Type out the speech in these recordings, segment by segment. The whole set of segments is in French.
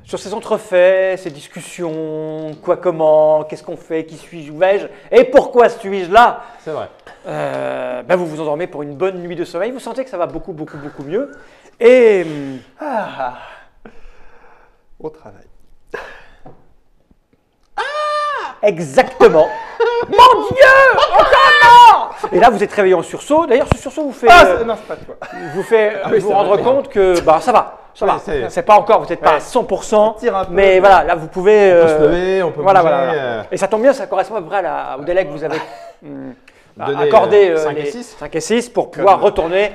Sur ces entrefaits, ces discussions, quoi, comment, qu'est-ce qu'on fait, qui suis-je, où vais-je, et pourquoi suis-je là? C'est vrai. Vous vous endormez pour une bonne nuit de sommeil, vous sentez que ça va beaucoup mieux. Et Au travail. exactement. Mon Dieu! Encore non! Et là, vous êtes réveillé en sursaut. D'ailleurs, ce sursaut vous fait, Non, c'est pas toi. vous rendre compte que ça va. Ça va. C'est pas encore, vous n'êtes pas à 100%, tire un peu, mais voilà, là vous pouvez. On peut se lever, on peut bouger. Et ça tombe bien, ça correspond à peu près au délai que vous avez Donner, accordé 5 et 6. 5 et 6 pour pouvoir retourner,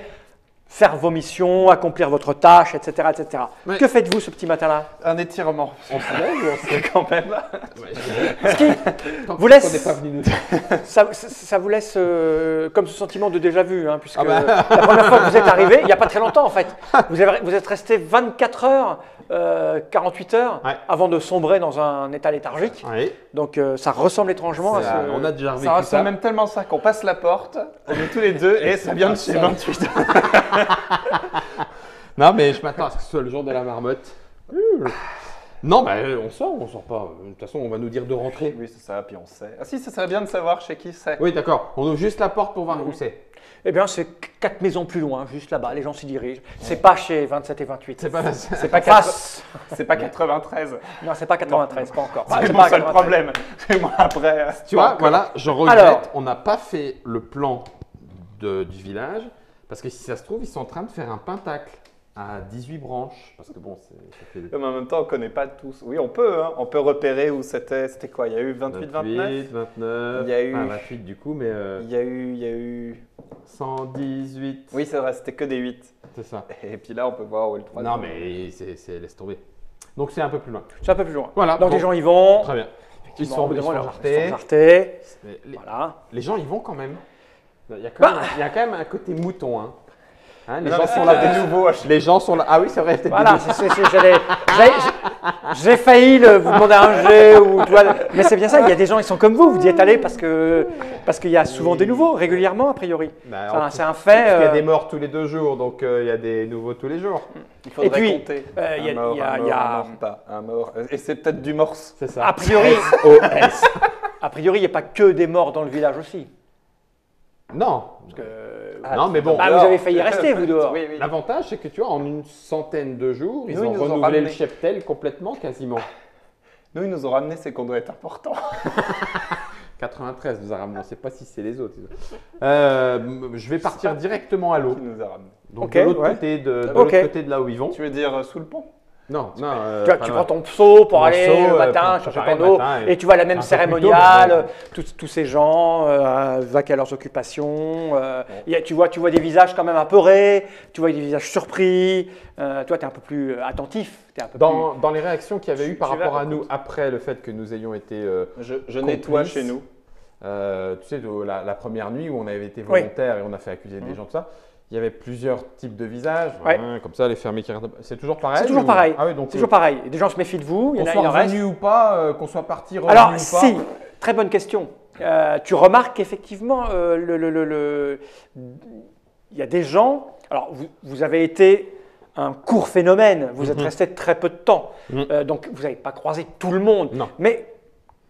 faire vos missions, accomplir votre tâche, etc. etc. Ouais. Que faites-vous ce petit matin-là? Un étirement. On se lève ou on se lève Quand même. Ce qui vous On n'est laisse, pas venu nous ça vous laisse comme ce sentiment de déjà-vu, hein, puisque la première fois que vous êtes arrivé, il n'y a pas très longtemps en fait, vous êtes resté 24 heures, 48 heures avant de sombrer dans un état léthargique. Oui. Donc ça ressemble étrangement à ce… On a déjà revécu Ça ressemble même tellement ça qu'on passe la porte, on est tous les deux et ça vient de chez 28. Non, mais je m'attends à ce que ce soit le jour de la marmotte. Non, on sort pas. De toute façon, on va nous dire de rentrer. Oui, c'est ça, puis on sait. Ah si, ça serait bien de savoir chez qui c'est. Oui, d'accord. On ouvre juste la porte pour voir où c'est. Eh bien, c'est 4 maisons plus loin, juste là-bas, les gens s'y dirigent. C'est pas chez 27 et 28. C'est pas C'est pas C'est pas 93. Non, c'est pas 93, pas encore. C'est mon seul problème. C'est moi après. Tu vois, voilà, je regrette. Alors, on n'a pas fait le plan du village parce que si ça se trouve, ils sont en train de faire un pentacle à 18 branches. Parce que bon, ça fait… Mais en même temps, on connaît pas tous. Oui, on peut repérer où c'était. C'était quoi? Il y a eu 28, 29. 29. Il y a eu… 28 du coup, mais Il y a eu… 118. Oui, c'est vrai, c'était que des 8. C'est ça. Et puis là, on peut voir où est le 3. Non, mais laisse tomber. Donc c'est un peu plus loin. C'est un peu plus loin. Voilà. Donc bon, les gens y vont. Très bien. Ils Effectivement, sont au bout d'un moment, jartés. Voilà. Les gens, ils vont quand même. Il y a quand même un côté mouton. Hein, les gens sont là. des nouveaux. Les gens sont là. Ah oui, c'est vrai. Voilà, j'ai failli vous demander un jet ou tu vois, mais c'est bien ça. Il y a des gens, ils sont comme vous y êtes allés parce qu'il y a souvent des nouveaux régulièrement a priori. C'est un fait. Il y a des morts tous les 2 jours, donc il y a des nouveaux tous les jours. Il faudrait Et puis, compter. il y a- Un mort. Et c'est peut-être du morse. C'est ça. A priori, S-O-S. a priori, il n'y a pas que des morts dans le village aussi. Non. Parce que, Non, mais bon. vous avez failli rester vous dehors. Oui, oui. L'avantage, c'est que tu vois, en une centaine de jours, ils Nous, ont ils nous ont renouvelé ramené. le cheptel complètement, quasiment. Nous, ils nous ont ramené, c'est qu'on doit être important. 93 nous a ramené, on ne sait pas si c'est les autres. Je vais partir directement à l'eau. Qui nous a ramené. Donc Ok, de l'autre ouais. côté, de Ok. l'autre côté de là où ils vont. Tu veux dire sous le pont? Non, non. Tu prends ton seau pour Mon aller seau, le matin pour chercher préparer ton le eau matin et tu vois la même un peu plus tôt, cérémoniale, mais tous ces gens vaquent à leurs occupations. Tu vois des visages quand même apeurés, tu vois des visages surpris. Toi, tu es un peu plus attentif. T'es un peu Dans les réactions qu'il y avait eu par Tu vas rapport à au nous compte. après le fait que nous ayons été Je nettoie complices, chez nous. tu sais, la première nuit où on avait été volontaire et on a fait accuser des gens, tout ça. Il y avait plusieurs types de visages, Ouais. comme ça, les fermiers qui regardent. C'est toujours pareil? C'est toujours ou- pareil. Ah oui, donc C'est toujours pareil. Des gens se méfient de vous. Il y qu'on en a, soit il en reste. revenu ou pas, qu'on soit parti, revenu Alors, ou pas. si, très bonne question. Tu remarques qu'effectivement, il y a des gens. Alors, vous avez été un court phénomène. Vous êtes resté très peu de temps. Donc, vous n'avez pas croisé tout le monde. Non. Mais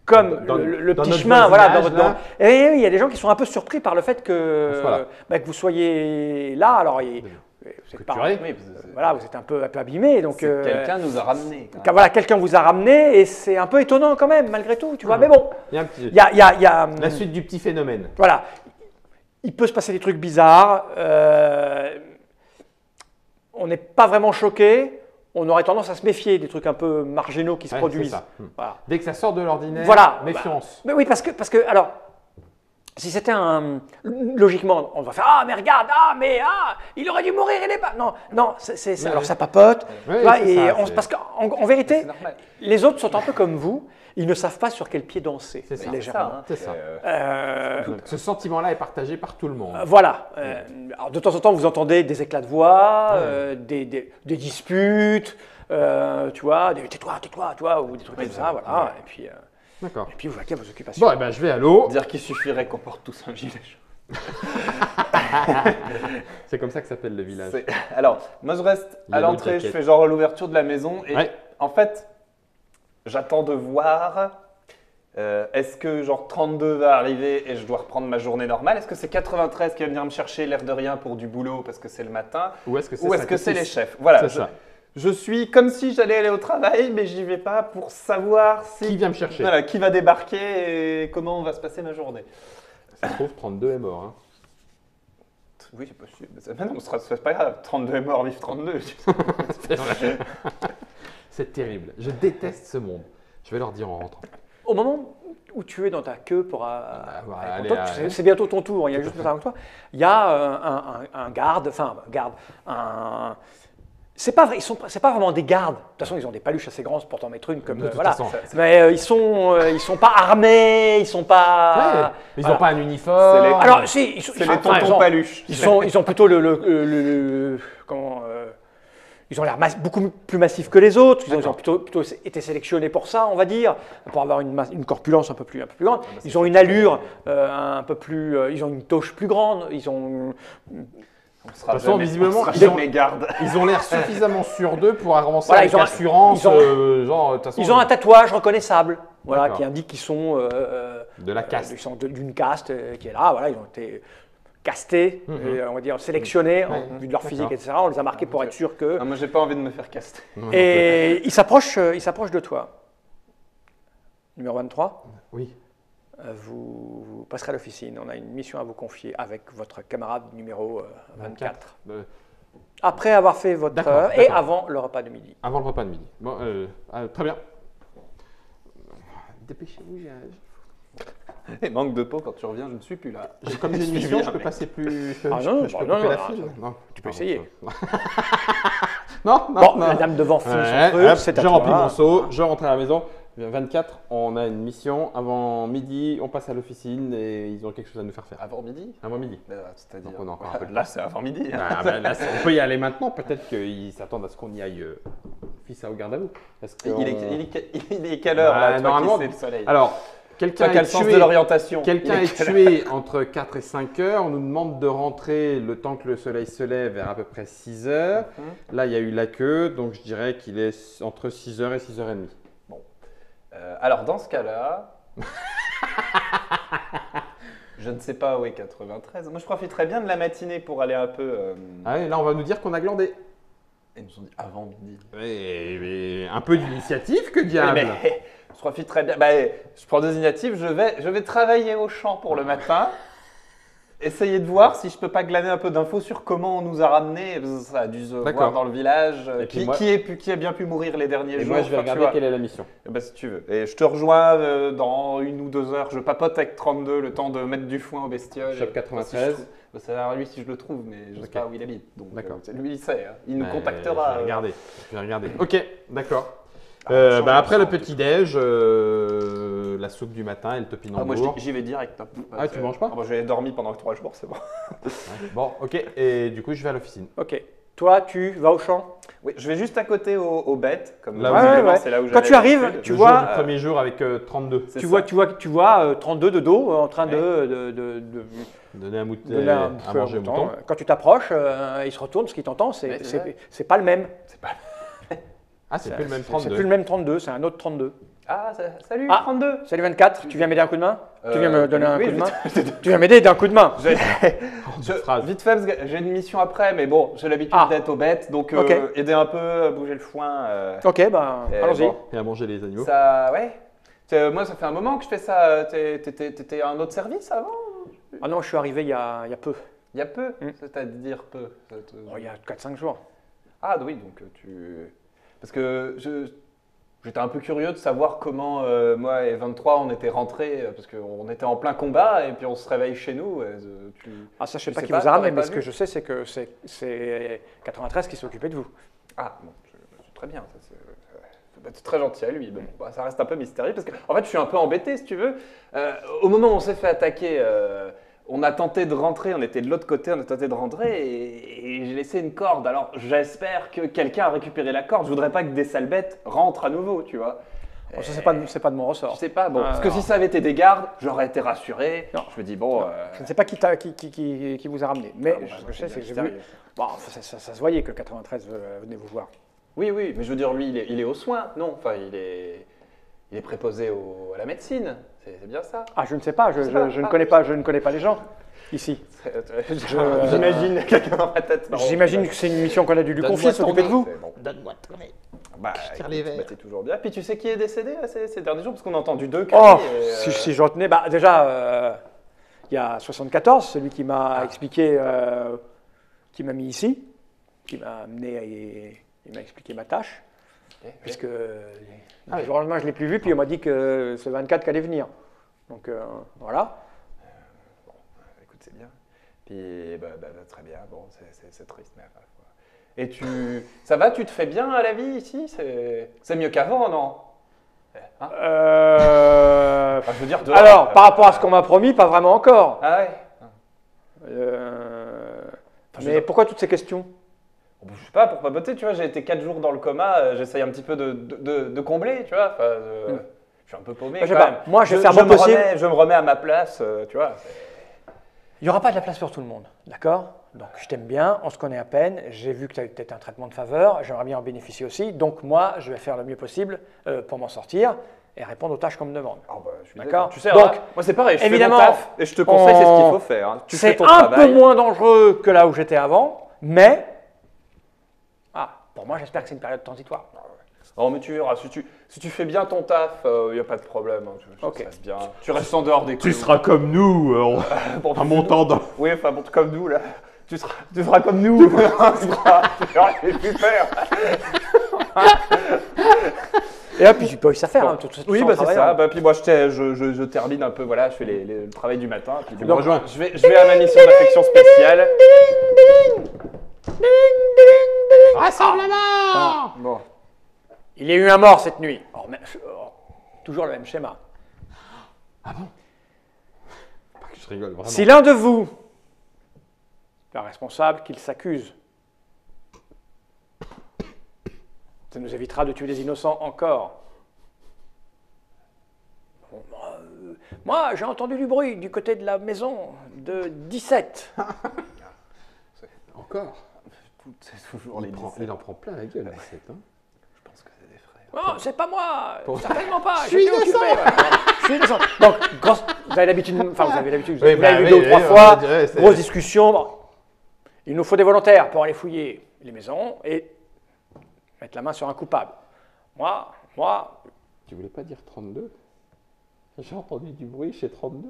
comme Dans le notre petit chemin, voilà, voisinage, là. Et il y a des gens qui sont un peu surpris par le fait que, Qu'on soit là. que vous soyez là. Alors, vous êtes pas, Culturé. Oui, voilà, vous êtes un peu abîmé. Donc, quelqu'un nous a ramenés. voilà, quelqu'un vous a ramené et c'est un peu étonnant quand même, malgré tout. Tu vois, mais bon, Il y a un petit- il y a, La suite du petit phénomène. voilà, il peut se passer des trucs bizarres. On n'est pas vraiment choqué. On aurait tendance à se méfier des trucs un peu marginaux qui se Ouais, produisent. c'est ça. Voilà. Dès que ça sort de l'ordinaire, Voilà. méfiance. Mais oui, parce que alors, si c'était logiquement, on va faire ah mais regarde il aurait dû mourir, il est pas. Non, alors ça papote. Oui, Tu vois, c'est ça, c'est- parce qu'en vérité, C'est normal. les autres sont un peu comme vous. Ils ne savent pas sur quel pied danser. C'est ça. Légèrement. C'est ça. Donc, ce sentiment-là est partagé par tout le monde. Voilà. Alors, de temps en temps, vous entendez des éclats de voix, des disputes. tu vois, tais-toi, ou des trucs comme ça, voilà. D'accord. Et puis vous vaquez à vos occupations. Bon, eh ben, je vais à l'eau. Dire qu'il suffirait qu'on porte tous un gilet jaune. C'est comme ça que s'appelle le village. Alors, moi je reste à Yellow l'entrée, je jacket. fais genre l'ouverture de la maison et Ouais. en fait, j'attends de voir est-ce que genre 32 va arriver et je dois reprendre ma journée normale. Est-ce que c'est 93 qui va venir me chercher l'air de rien pour du boulot parce que c'est le matin Ou est-ce que c'est ou est-ce que c'est les chefs? Voilà, C'est ça. je suis comme si j'allais aller au travail mais j'y vais pas pour savoir si Qui vient me chercher? voilà, qui va débarquer et comment va se passer ma journée. Ça se trouve, 32 est mort. Hein. Oui, c'est possible. Mais non, c'est pas grave. 32 est mort, vive 32. C'est vrai. C'est terrible. Je déteste ce monde. Je vais leur dire en rentrant. Au moment où tu es dans ta queue pour aller allez, pour toi, c'est bientôt ton tour, il y a juste un avec toi, il y a un garde, c'est pas vrai, c'est pas vraiment des gardes. De toute façon, ils ont des paluches assez grandes pour t'en mettre une comme De toute voilà. façon. Mais ils sont pas armés, ils sont pas. Ouais, ils voilà. n'ont pas un uniforme. C'est les- Alors si, C'est les tontons paluches. ils ont plutôt ils ont l'air beaucoup plus massifs que les autres. Ils ont plutôt été sélectionnés pour ça, on va dire, pour avoir une corpulence un peu plus grande. Ils ont une allure un peu plus. Ils ont une touche plus grande. Ils ont. On sera De toute façon, jamais- visiblement, on sera ils ont- jamais garde. Ils ont l'air suffisamment sûrs d'eux pour avancer Voilà, avec ils ont- assurance. ils ont- Genre, de toute façon, Ils ont un tatouage reconnaissable, voilà, D'accord. qui indique qu'ils sont de la caste. ils sont d'une caste qui est là. Voilà, ils ont été castés, on va dire sélectionnés en vue de leur physique, D'accord. etc. On les a marqués pour être sûr que. Non, moi, j'ai pas envie de me faire caster. Et il s'approche de toi. Numéro 23, Oui. vous passerez à l'officine. On a une mission à vous confier avec votre camarade numéro 24. Après avoir fait votre D'accord, heure et d'accord. avant le repas de midi. Avant le repas de midi. Bon, très bien. Dépêchez-vous, Et manque de peau, quand tu reviens, je ne suis plus là. comme j'ai une Je mission, viens, je peux mec. passer plus. Je peux, Ah non, je peux non, couper non, la non, file. non. Non. Tu peux essayer. Non, non, Bon, non. la dame devant finit son Ouais, truc, hop, c'est à je toi. remplis mon seau, je rentre à la maison. 24, on a une mission. Avant midi, on passe à l'officine et ils ont quelque chose à nous faire faire. Avant midi Avant midi. C'est-à-dire. Donc, on a encore un peu de Là, c'est avant midi. hein. Ah, ben là, on peut y aller maintenant. Peut-être qu'ils s'attendent à ce qu'on y aille fils à au garde à vous. Parce que Il est quelle heure là, toi, normalement, qui sais le soleil. alors, quelqu'un Toi qui as est le sens tué. de l'orientation. Quelqu'un Il est quelle heure tué entre 4 et 5 heures. On nous demande de rentrer le temps que le soleil se lève vers à peu près 6 heures. Là, il y a eu la queue, donc je dirais qu'il est entre 6 heures et 6h30. Alors, dans ce cas-là, je ne sais pas où est 93. Moi, je profiterais bien de la matinée pour aller un peu. Ah ouais, là, on va nous dire qu'on a glandé. Ils nous ont dit avant midi. Mais un peu d'initiative, que Oui, diable. mais je profiterais bien. Je prends des initiatives. Je vais travailler au champ pour le matin. Essayer de voir si je peux pas glaner un peu d'infos sur comment on nous a ramenés. Ça a dû se D'accord. voir dans le village. Et puis Qui a bien pu mourir les derniers Et jours. moi, je vais enfin, tu regarder vois. quelle est la mission. Si tu veux. Et je te rejoins dans 1 ou 2 heures. Je papote avec 32, le temps de mettre du foin aux bestioles. Shop 93. C'est à lui si je le trouve, mais je ne sais Ok. pas où il habite. Donc, D'accord. lui, il sait. Hein. Il nous Je contactera. vais regarder. Je vais regarder. Ok, d'accord. change Après le ensemble. petit-déj, la soupe du matin et le topinambour. Moi, j'y vais direct. Ah, tu manges pas J'ai dormi pendant 3 jours, c'est bon. Ouais. Bon, ok. Et du coup, je vais à l'officine. Ok. Toi, tu vas au champ. Oui, je vais juste à côté aux bêtes. Comme Là où- visiblement, Ouais. c'est là où Quand j'allais tu arrives, d'habitude. tu Le vois, jour, le premier jour avec 32. C'est Tu ça. vois 32 de dos en train Ouais. de Donner un mouton donner un à peu manger au mouton. mouton. Quand tu t'approches, il se retourne, ce qu'il t'entend, Ouais, c'est vrai. c'est pas le même. Ah, c'est plus le même C'est 32. plus le même 32, c'est un autre 32. Ah, salut, Ah. 32. Salut 24, tu viens m'aider un coup de main Tu viens me donner un oui, coup de main je- Tu viens m'aider d'un coup de main Phrase. Vite fait, parce que j'ai une mission après, mais bon, j'ai l'habitude Ah. d'être aux bêtes, donc Ok. aider un peu, bouger le foin. Ok, allons-y. bon. Et à manger les animaux. Ça, ouais. Moi, ça fait un moment que je fais ça. T'étais à un autre service avant? Ah non, je suis arrivé il y a peu. Il y a peu, Mm. c'est-à-dire peu. Oh, il y a 4-5 jours. Ah oui, donc Parce que j'étais un peu curieux de savoir comment moi et 23 on était rentrés, parce qu'on était en plein combat et puis on se réveille chez nous. Ah ça, je sais Tu pas sais qui pas, vous a ramené, t'aurais mais pas ce vu que je sais, c'est que c'est 93 qui s'est occupé de vous. Ah, bon, c'est très bien. C'est très gentil à lui. Bon, ça reste un peu mystérieux parce que, en fait, je suis un peu embêté, si tu veux. Au moment où on s'est fait attaquer on a tenté de rentrer, on était de l'autre côté, on a tenté de rentrer et j'ai laissé une corde. Alors j'espère que quelqu'un a récupéré la corde. Je voudrais pas que des sales bêtes rentrent à nouveau, tu vois. Bon, ça, c'est pas de mon ressort. Je sais pas, bon, parce que Alors. si ça avait été des gardes, j'aurais été rassuré. Non. Je me dis, bon. Je ne sais pas qui vous a ramené, mais Ah bon, ce bah, que je sais, c'est que j'ai vu. mystérieux. Bon, ça se voyait que le 93 venait vous voir. Oui, oui, mais je veux dire, lui, il est aux soins, non? Enfin, il est préposé à la médecine, c'est bien ça. Ah, je ne sais pas, je ne connais pas les gens ici. J'imagine quelqu'un dans ma tête. J'imagine que c'est une mission qu'on a dû lui confier, s'occuper de vous. Donne-moi ton nez. Bah, tire les verres. t'es toujours bien. Puis tu sais qui est décédé là, ces derniers jours? Parce qu'on a entendu deux cris. Oh, et, si je retenais, bah déjà, il y a 74, celui qui m'a expliqué, qui m'a mis ici, qui m'a amené et il m'a expliqué ma tâche, ok. puisque le jour au lendemain, je ne l'ai plus vu, puis on m'a dit que c'est le 24 qu'allait venir. Donc voilà. Écoute, c'est bien. Puis, très bien. Bon, c'est triste, mais enfin, quoi. Et ça va, tu te fais bien à la vie ici? C'est mieux qu'avant, non? Hein? Enfin, je veux dire, dehors, Alors, par rapport à ce qu'on m'a promis, pas vraiment encore. Ah ouais. Mais pourquoi toutes ces questions? Je sais pas, pour papoter, tu vois, j'ai été 4 jours dans le coma, j'essaye un petit peu de combler, tu vois. Enfin, je suis un peu paumé. Je sais quand pas, même. moi, je vais faire mon possible. Je me remets à ma place, tu vois. Il n'y aura pas de la place pour tout le monde, d'accord? Donc je t'aime bien, on se connaît à peine, j'ai vu que tu as eu peut-être un traitement de faveur, j'aimerais bien en bénéficier aussi, donc moi je vais faire le mieux possible pour m'en sortir et répondre aux tâches qu'on me demande. Je suis D'accord. Tu sais, Donc, moi c'est pareil, je évidemment, fais mon taf et je te conseille, c'est ce qu'il faut faire. Hein. Tu fais C'est ton un travail. peu moins dangereux que là où j'étais avant, mais pour moi j'espère que c'est une période transitoire. Oh, mais tu verras, si tu fais bien ton taf, il n'y a pas de problème. Hein, Ok. Ça se passe bien. Tu restes en dehors des clous. Tu seras comme nous en montant dans. Oui, enfin bon, comme nous là. Tu seras comme nous. J'aurais pu faire. Et là, puis tu peux ça faire. Hein, tout Oui, ça en bah c'est travaillant. ça. Bah, puis moi, je termine un peu, voilà, je fais le travail du matin. Puis, me donc, rejoins. je vais à ma mission d'affection spéciale. Rassemblement. Bon. Il y a eu un mort cette nuit. Toujours le même schéma. Je rigole vraiment. Si l'un de vous est un responsable, qu'il s'accuse. Ça nous évitera de tuer des innocents encore. Bon, moi, j'ai entendu du bruit du côté de la maison de 17. Encore. C'est toujours les 17. Il en prend plein la gueule, la 7. Hein. Je pense que c'est des frères. Non, c'est pas moi, Pour- certainement pas. Je suis J'étais occupé. innocent. Ouais. Je suis innocent. Donc, vous avez l'habitude, vous avez l'habitude, Oui, vous l'avez bah vu oui, deux ou trois oui, fois, on dirait, c'est- grosse discussion. Bon. Il nous faut des volontaires pour aller fouiller les maisons et mettre la main sur un coupable. Moi, Tu voulais pas dire 32? J'ai entendu du bruit chez 32.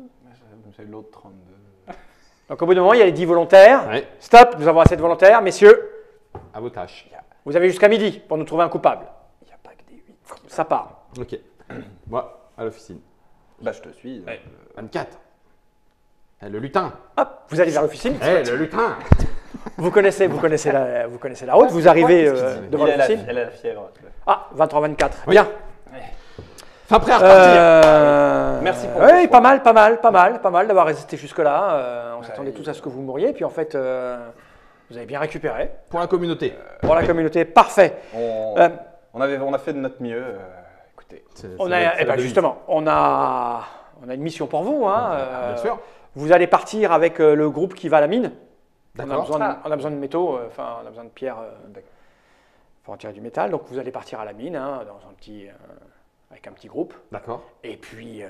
C'est l'autre 32. donc au bout d'un moment, il y a les 10 volontaires. Ouais. Stop, nous avons assez de volontaires. Messieurs, À vos tâches. vous avez jusqu'à midi pour nous trouver un coupable. Il n'y a pas que des 8. Ça part. Ok. Moi, à l'officine. Bah, je te suis. 24. Le lutin. Hop, vous allez vers l'officine. Le lutin. Vous connaissez la route. Vous arrivez devant l'officine. Elle a la fièvre. Ah, 23-24. Oui. Bien. Fin prêt à repartir. Merci pour Oui, ton pas choix. mal d'avoir résisté jusque-là. On s'attendait Ouais, tous à ce que vous mouriez, puis en fait, vous avez bien récupéré. Pour la communauté. Pour la communauté, parfait. On a fait de notre mieux. Écoutez. Justement, on a une mission pour vous. Hein, Bien sûr. Vous allez partir avec le groupe qui va à la mine. On a D'accord. besoin de métaux, on a besoin de pierres pour en tirer du métal. Donc vous allez partir à la mine avec un petit groupe. D'accord. Et puis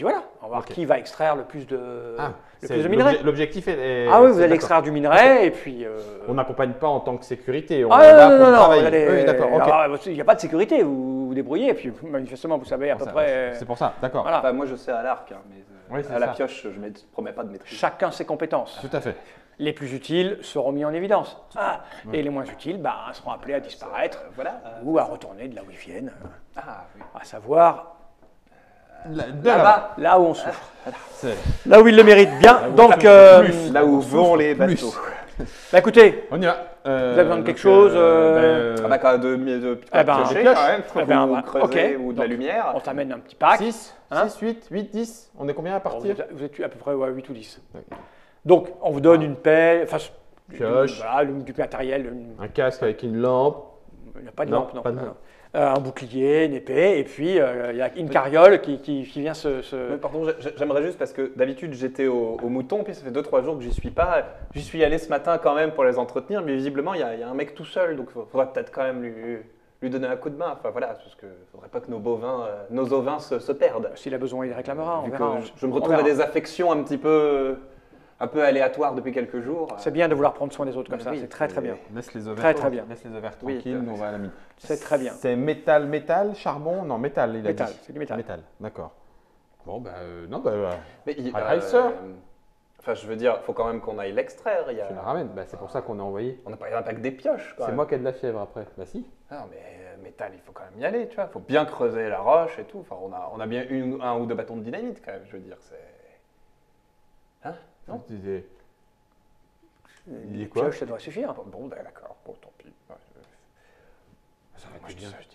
voilà, on va voir Ok. qui va extraire le plus de, C'est plus de minerais. L'objectif est. Ah oui, vous c'est allez d'accord. extraire du minerai et puis. On n'accompagne pas en tant que sécurité. On Ah est là non, pour non, non, travailler. vous allez- Oui, d'accord. Ok. alors, il n'y a pas de sécurité, vous vous débrouillez. Et puis manifestement, vous savez à peu près. C'est pour ça. D'accord. Voilà. Enfin, moi, je sais à l'arc, hein, mais Oui, c'est à la ça. pioche, je ne promets pas de maîtrise. Chacun ses compétences. Tout à fait. Les plus utiles seront mis en évidence. Et les moins utiles seront appelés à disparaître Voilà. ou à retourner de là où ils viennent, Ah, oui. à savoir Là-bas. là où on souffre, C'est- là où ils le méritent bien. Donc, Là où vont les plus. bateaux. écoutez, On y va. Vous avez besoin de quelque chose Ah bah, quand même, de Eh ben, piocher, des quand pioches. même, Eh ben, ou ouais. creuser Ok. ou de la Donc, lumière. On t'amène un petit pack. 6, Hein 8, 10. On est combien à Bon, partir? vous êtes à peu près 8 ou 10. D'accord. Donc, on vous donne une pelle, enfin, Pioche. voilà, du matériel. Un casque avec une lampe. Il n'y a pas de Non, lampe, non. pas de non, lampe. non. Un bouclier, une épée, et puis il y a une carriole qui vient se... Mais pardon, j'aimerais juste parce que d'habitude j'étais au mouton, puis ça fait 2-3 jours que j'y suis pas. J'y suis allé ce matin quand même pour les entretenir, mais visiblement il y a un mec tout seul, donc il faudrait peut-être quand même lui donner un coup de main. Enfin voilà, parce que faudrait pas que nos ovins se perdent. S'il a besoin, il réclamera, on Vu que verra. je me On retrouve à verra. des affections un peu aléatoires depuis quelques jours. C'est bien de vouloir prendre soin des autres comme Bah ça, oui, c'est très très bien. Laisse les ovaires. Très, très bien. Laisse les ovaires Oui, tranquilles, nous on va à la mine. C'est très bien. C'est métal, charbon? Non, métal, il a Métal, dit. c'est du métal. Métal, d'accord. Bon, bah, non, bah, Mais Racer. enfin, je veux dire, faut quand même qu'on aille l'extraire. tu la ramènes. Bah, c'est pour ça qu'on est envoyé. On n'a pas que des pioches. Quand C'est même. moi qui ai de la fièvre après. Bah, si. Non, mais métal, il faut quand même y aller, tu vois. Il faut bien creuser la roche et tout. Enfin, on a bien un ou deux bâtons de dynamite quand même, je veux dire. C'est. Hein? Non. Il Les est quoi? pioches, ça devrait suffire. Bon, d'accord. Bon, tant pis. Ouais, Ça va moi, je être dis bien. ça, je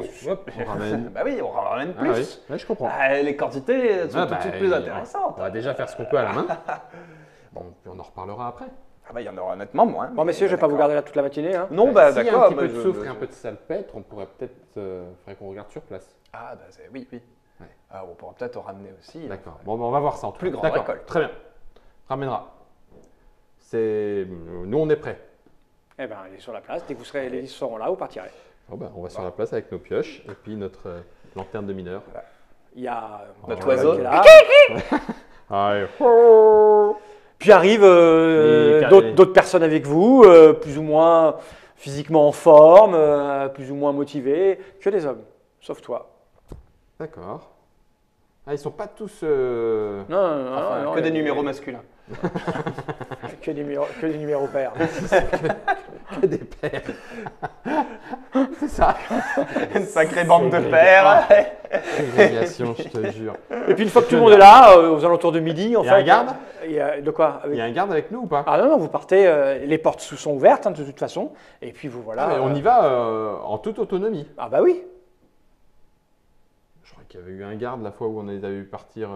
dis ça. Hop, on ramène. Bah oui, on ramène Ah plus. oui, ouais, je comprends. Ah, les quantités sont Ah, tout de bah, suite plus on intéressantes. va déjà faire ce qu'on peut à la main. Bon, puis on en reparlera après. Ah bah, il y en aura nettement moins. Bon, messieurs, je ne vais pas vous garder là toute la matinée. Hein. Non, bah S'il y a d'accord. un petit peu bah, de soufre et un peu de salpêtre, on pourrait peut-être. Faudrait qu'on regarde sur place. Ah bah oui, oui. Ouais. Ah, on pourra peut-être en ramener aussi. D'accord. Bon, bah, on va voir ça en tout Plus cas. grande D'accord. récolte. Très bien. Ramènera. Nous, on est prêts. Eh bien, il est sur la place. Dès que les listes seront là, vous partirez. Bon, bah, on va sur la place avec nos pioches et puis notre lanterne de mineur. Il y a Notre Jean-Jacques oiseau. qui est là. Allez. Puis arrivent d'autres personnes avec vous, plus ou moins physiquement en forme, plus ou moins motivés, que des hommes, sauf toi. D'accord. Ah, ils sont pas tous. Non, Enfin, non, que il y des a numéros masculins. que des numéros pairs. que des pères. C'est ça. Une sacrée bande de pères. Ségrégation, je te jure. Et puis une fois que tout le monde est là, aux alentours de midi, en Il y a fait. un garde De quoi Il y a un garde avec nous ou pas? Ah non, vous partez, les portes sont ouvertes hein, de toute façon, et puis vous voilà. Ah, mais on y va en toute autonomie. Ah bah oui. Je crois qu'il y avait eu un garde la fois où on les avait vu partir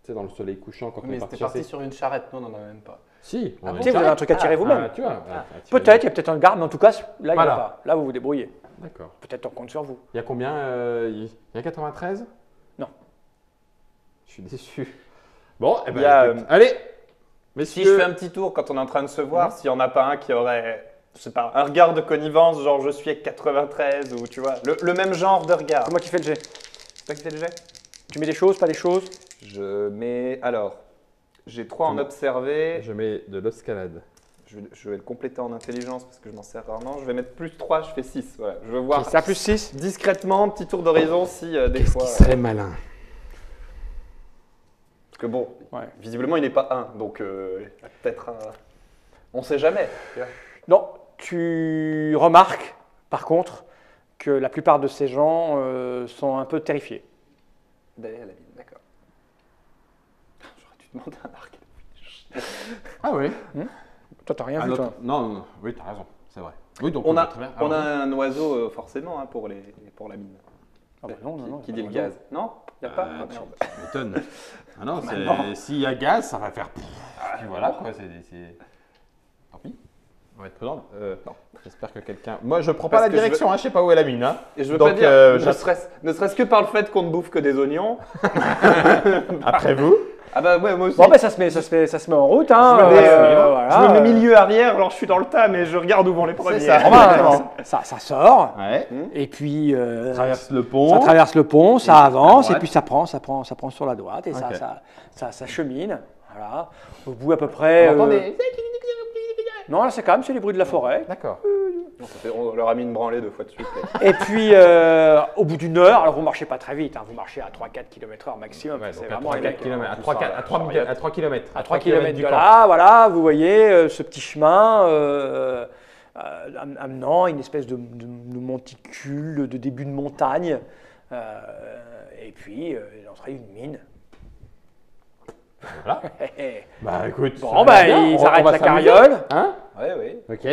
tu sais, dans le soleil couchant quand on Mais est c'était parti parti chasser. sur une charrette, nous on n'en a même pas. Si. on Ah a bon une Tu sais, vous avez un truc à tirer vous-même. Ah, tu vois. Peut-être, il y a peut-être un garde, mais en tout cas, là, il n'y en Voilà. a pas. Là, vous vous débrouillez. D'accord. Peut-être on compte sur vous. Il y a combien Il y a 93? Non. Je suis déçu. Bon, eh ben, Il y a, écoute, allez. Si Messieurs, je fais un petit tour quand on est en train de se voir, s'il n'y en a pas un qui aurait, je sais pas, un regard de connivence, genre je suis avec 93 ou tu vois, le même genre de regard. C'est moi qui fais le jet. C'est toi qui fais le jet? Tu mets des choses, pas des choses? Je mets, alors, j'ai 3 en Tu- observé, je mets de l'escalade. je vais le compléter en intelligence parce que je m'en sers rarement, je vais mettre plus 3, je fais 6, voilà. Je veux voir Ça plus 6. discrètement, petit tour d'horizon si des fois... malin. Parce que bon, Ouais. visiblement il n'est pas 1, donc il y a peut-être un... On sait jamais. Tu vois. Non, tu remarques, par contre, que la plupart de ces gens sont un peu terrifiés. D'aller à la mine, d'accord. J'aurais dû demander un arc. Ah oui. Toi, t'as rien Ah, vu, notre- toi. Non, non, oui, t'as raison, c'est vrai. Oui, donc On a, peut très bien- on a alors, un oiseau forcément hein, pour la mine. Ah bah non, non, non. Qui il y a dit le pas de gaz Non Il n'y a pas Ah, tu merde. tu m'étonnes. Ah non, Maintenant. s'il y a gaz, ça va faire. Puis voilà quoi, Tant pis. On va être prudent. Non. J'espère que quelqu'un. Moi, je prends Parce pas la que je direction, hein, je sais pas où est la mine. Hein. Et je veux Donc, pas dire, j'att- ne serait-ce que par le fait qu'on ne bouffe que des oignons. Après vous. Ah bah ouais, moi aussi. Bon, ben ça se met en route. Hein, je, me mets, voilà. je me mets milieu arrière, alors je suis dans le tas, mais je regarde où vont les premiers. ça. Romain, ça sort, Ouais. et puis Traverse le ça pont. traverse le pont, ça à avance, et droite. puis ça prend sur la droite, et Ok. ça chemine. Voilà. Au bout à peu près. Attendez. Non, là c'est calme, c'est les bruits de la forêt. D'accord. Non, on leur a mis une branlée 2 fois de suite. là. Et puis au bout d'une heure, alors vous marchez pas très vite, hein, vous marchez à 3-4 km/h maximum. Ouais, c'est donc à vraiment 3 un mec, km. À tout 3 ça, là, km. À 3 km de là, voilà, vous voyez ce petit chemin amenant une espèce de monticule, de début de montagne, et puis l'entrée d'une mine. Voilà. Bah écoute. Bon, ça va bah, bien. ils On arrêtent va la s'amuser. carriole. Hein? Ouais, oui. Ok.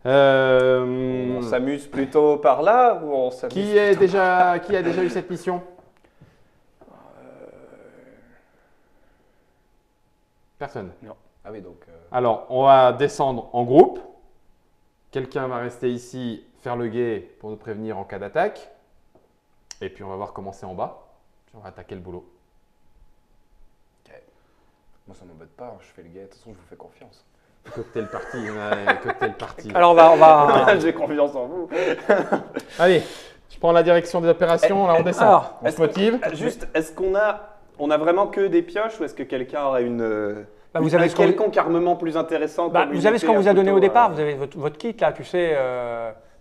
On s'amuse plutôt par là ou on s'amuse Qui a déjà eu cette mission? Personne. Ah oui, donc. Alors, on va descendre en groupe. Quelqu'un va rester ici, faire le guet pour nous prévenir en cas d'attaque. Et puis, on va voir comment c'est en bas. Puis, on va attaquer le boulot. Moi, ça m'embête pas, je fais le guet. De toute façon, je vous fais confiance. Cocktail party. Ouais, cocktail party. Alors on va. J'ai confiance en vous. Allez, je prends la direction des opérations. Là, on descend. Alors, On se motive. Juste, est-ce qu'on a vraiment que des pioches ou est-ce que quelqu'un aurait vous avez un ce qu'on- quelconque armement plus intéressant comme vous une avez ce épée, qu'on vous un a donné au couteau, départ. Vous avez votre kit là, tu sais,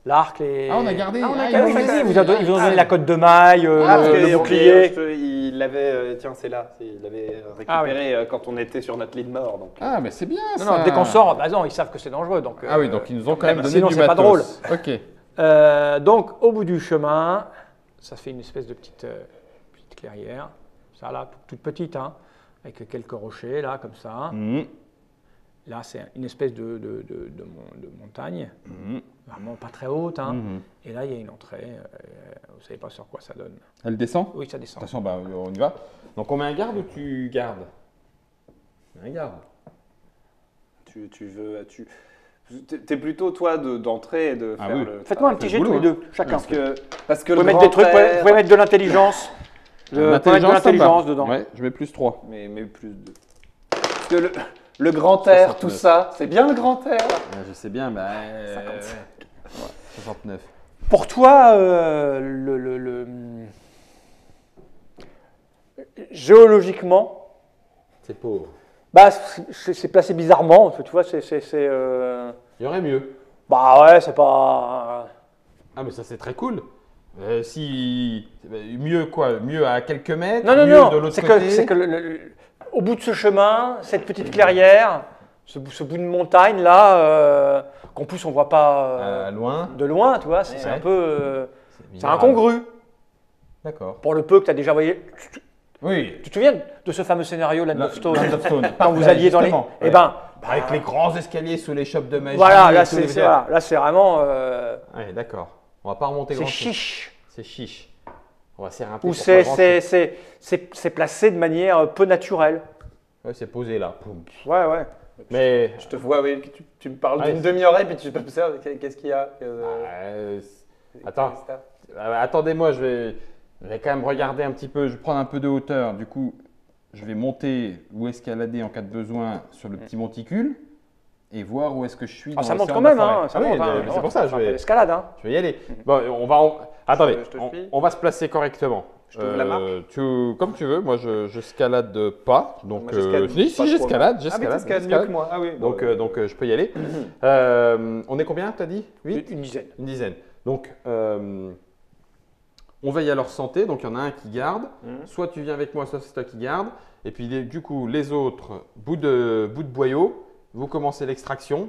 l'arc, les. Ah, on a gardé. Ah, on a Ah, gardé. ils ont Ils vous ont donné la cotte de maille, parce que le ok, bouclier. il l'avait, tiens, c'est là, il l'avait récupéré quand on était sur notre lit de mort. Donc. Ah, mais c'est bien ça. Non, dès qu'on sort, non, ils savent que c'est dangereux. Donc, Ah oui, donc ils nous ont quand même donné sinon, du c'est pas matos. Ok. donc, au bout du chemin, ça fait une espèce de petite clairière. Ça là, toute petite, hein, avec quelques rochers là, comme ça. Mhm. Là, c'est une espèce de montagne, Mhm. vraiment pas très haute. Hein. Mhm. Et là, il y a une entrée. Vous savez pas sur quoi ça donne. Elle descend? Oui, ça descend. Attention, bah, on y va. Donc on met un garde ou tu gardes? Un garde. T'es plutôt toi d'entrer et de Ah faire oui. le. Faites-moi un petit jet boulot, tous les hein. deux, chacun. Parce que Vous le pouvez mettre des trucs, grand-père- vous pouvez mettre de l'intelligence. Vous pouvez mettre de l'intelligence dedans. Ouais, je mets plus 3. mais plus de. Parce que le grand air, 69. tout ça, c'est bien le grand air. Je sais bien, mais. 55. 69. Pour toi, géologiquement, C'est pauvre. bah, c'est placé bizarrement. Tu vois, Il y aurait mieux. bah ouais, c'est pas. Ah, mais ça, c'est très cool. Mieux quoi? Mieux à quelques mètres? Non, non, mieux non. de l'autre C'est côté? que au bout de ce chemin, cette petite clairière, ce bout de montagne là, qu'en plus on voit pas Loin. de loin, tu vois, c'est Ouais. un peu, c'est minable. incongru. D'accord. Pour le peu que tu as déjà voyé. Oui. Tu te souviens de ce fameux scénario Land of Stone Land of Stone. quand vous alliez dans les. Justement, Eh ouais. ben, Avec les grands escaliers sous les shops de magie. voilà, là et tous les- c'est vraiment. Ouais, d'accord. On va pas remonter C'est grand chiche. C'est chiche. On va s'éreinter. Ou pour pas grand-chose. c'est placé de manière peu naturelle. Ouais, c'est posé là. Poum. Ouais, ouais. Mais. Je te vois, oui, tu me parles Ouais, d'une c'est- demi-heure et puis tu m'observes, qu'est-ce qu'il y a Attends. Attendez-moi, je vais quand même regarder un petit peu. Je vais prendre un peu de hauteur. Du coup, je vais monter ou escalader en cas de besoin sur le petit monticule et voir où est-ce que je suis. Ah, ça dans monte l'océan quand de la même, forêt. hein. Ça Ah oui, monte, hein. mais c'est pour ça, je vais. L'escalade, hein. Je vais y aller. Bon, attendez, Je te suis. on va se placer correctement. Je t'ouvre la marche. Comme tu veux, moi je escalade pas. Donc, Moi, j'escalade si, pas si, trop, j'escalade. Ah, mais j'escalade, t'escalades mieux j'escalade. que moi. Ah oui. Donc, je peux y aller. On est combien, t'as dit 8? Une dizaine. Une dizaine. Donc, on veille à leur santé. Donc, il y en a un qui garde. Soit tu viens avec moi, soit c'est toi qui garde. Et puis, du coup, les autres, bout de boyau, vous commencez l'extraction.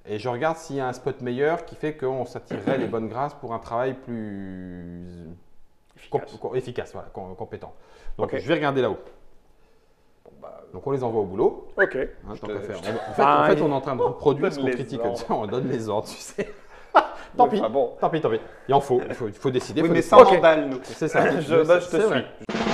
Et je regarde s'il y a un spot meilleur qui fait qu'on s'attirerait les bonnes grâces pour un travail plus efficace, voilà, compétent. Donc, Ok. je vais regarder là-haut. Donc, on les envoie au boulot. Ok. Hein, tant te- qu'à faire. je te- En fait, on est en train de reproduire donne ce qu'on les critique. ordres. On donne les ordres, tu sais. Tant pis. Enfin, bon. Tant pis. Il en faut. Il faut décider. Oui, faut mais décider. sans Ok. mandale, nous. C'est ça. Je te C'est vrai. suis.